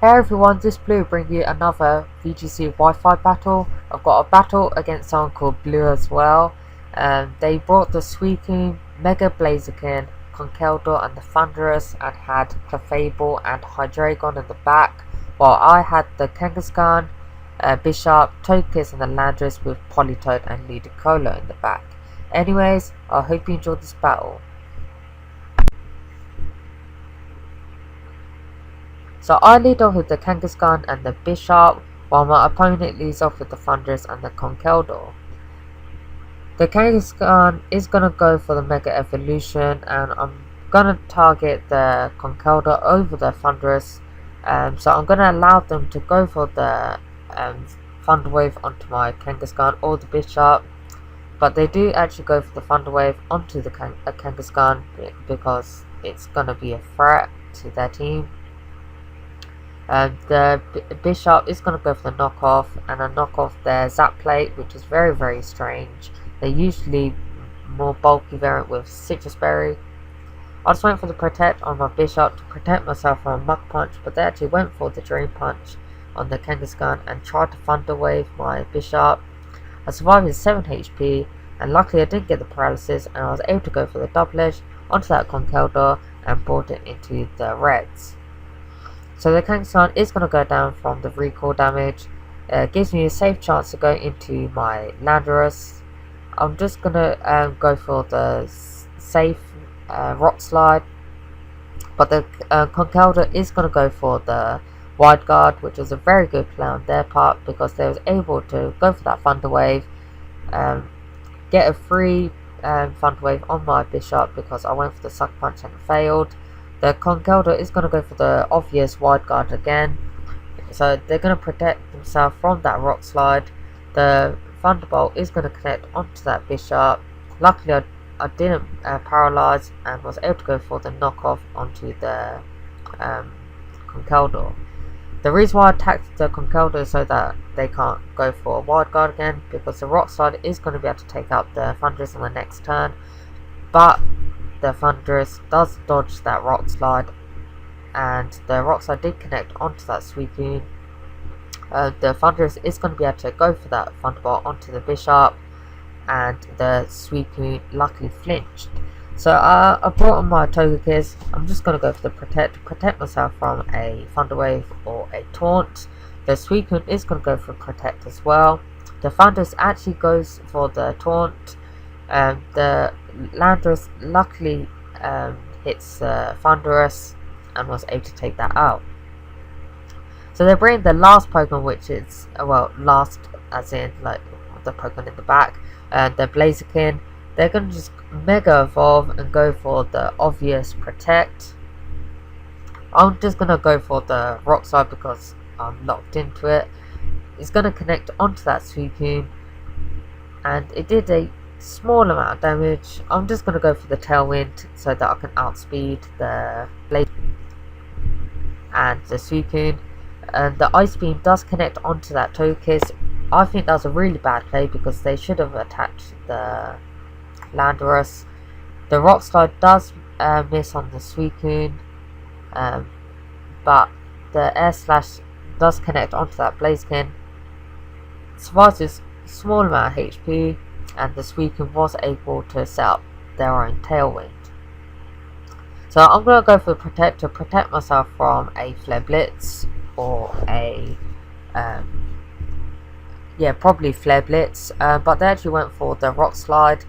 Hey everyone, this Blue bring you another VGC Wi-Fi battle. I've got a battle against someone called Blue as well. They brought the Sweeping, Mega Blaziken, Conkeldurr and the Thunderous and had Clefable and Hydreigon in the back, while I had the Kangaskhan, Bishop, Togekiss and the Landorus with Politoed and Ludicolo in the back. Anyways, I hope you enjoyed this battle. So I lead off with the Kangaskhan and the Bishop, while my opponent leads off with the Thunderous and the Conkeldurr. The Kangaskhan is going to go for the Mega Evolution, and I'm going to target the Conkeldurr over the Thunderous. So I'm going to allow them to go for the Thunder Wave onto my Kangaskhan or the Bishop. But they do actually go for the Thunder Wave onto the Kangaskhan because it's going to be a threat to their team. The Bishop is going to go for the knockoff, and I knock off their Zap Plate, which is very strange. They're usually more bulky variant with Citrus Berry. I just went for the Protect on my Bishop to protect myself from a Mud Punch, but they actually went for the Drain Punch on the Kangaskhan and tried to Thunder Wave my Bishop. I survived with 7 HP, and luckily I didn't get the paralysis, and I was able to go for the Double Edge onto that Conkeldurr and brought it into the Reds. So the Kangaskhan is going to go down from the recall damage. Gives me a safe chance to go into my Landorus. I'm just going to go for the safe Rock Slide. But the Conkeldurr is going to go for the Wide Guard, which was a very good play on their part because they was able to go for that Thunder Wave. Get a free Thunder Wave on my Bishop because I went for the Sucker Punch and it failed. The Conkeldurr is going to go for the obvious Wide Guard again, so they're going to protect themselves from that Rock Slide. The Thunderbolt is going to connect onto that Bishop. Luckily I didn't paralyze and was able to go for the knockoff onto the Conkeldurr. The reason why I attacked the Conkeldurr is so that they can't go for a Wide Guard again, because the Rock Slide is going to be able to take out the Thunderous on the next turn, but the Thunderous does dodge that Rock Slide, and the Rock Slide did connect onto that Suicune. The Thunderous is going to be able to go for that Thunderbolt onto the Bishop, and the Suicune luckily flinched. So I brought on my Togekiss. I'm just going to go for the Protect to protect myself from a Thunder Wave or a Taunt. The Suicune is going to go for Protect as well. The Thunderous actually goes for the Taunt. The Landorus luckily hits Thunderous and was able to take that out. So they bring the last Pokemon, which is, well, last as in like the Pokemon in the back, and the Blaziken. They're going to just Mega Evolve and go for the obvious Protect. I'm just going to go for the Rock Slide because I'm locked into it. It's going to connect onto that Suicune, and it did a small amount of damage. I'm just going to go for the Tailwind so that I can outspeed the Blade and the Suicune. And the Ice Beam does connect onto that Togekiss. I think that was a really bad play because they should have attacked the Landorus. The Rock Slide does miss on the Suicune, but the Air Slash does connect onto that Blaziken. Survives this small amount of HP, and the Suicune was able to set up their own Tailwind. So I'm going to go for the Protect to protect myself from a Flare Blitz or a probably Flare Blitz, but they actually went for the Rock Slide.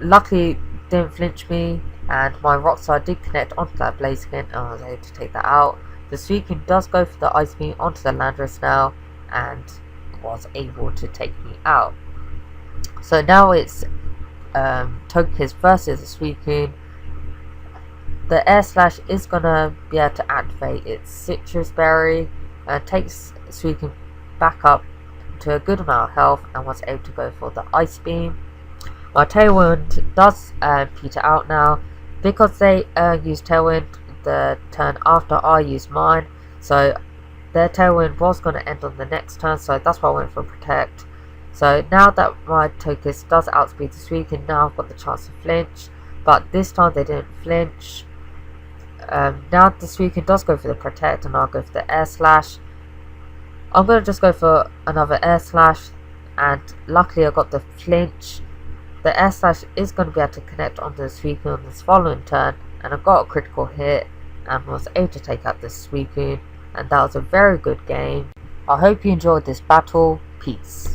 Luckily didn't flinch me, and my Rock Slide did connect onto that Blaziken and I was able to take that out. The Suicune does go for the Ice Beam onto the Landorus now and was able to take me out. So now it's Togekiss versus the Suicune. The Air Slash is going to be able to activate its Citrus Berry and takes Suicune back up to a good amount of health and was able to go for the Ice Beam. My Tailwind does peter out now because they used Tailwind the turn after I used mine, so their Tailwind was going to end on the next turn, so that's why I went for Protect. So now that my Togekiss does outspeed the Suicune, now I've got the chance to flinch, but this time they didn't flinch. Now the Suicune does go for the protect, and I'll go for the air slash. I'm going to just go for another air slash, and luckily I got the flinch. The air slash is going to be able to connect onto the Suicune on this following turn, and I got a critical hit and was able to take out the Suicune, and that was a very good game. I hope you enjoyed this battle. Peace.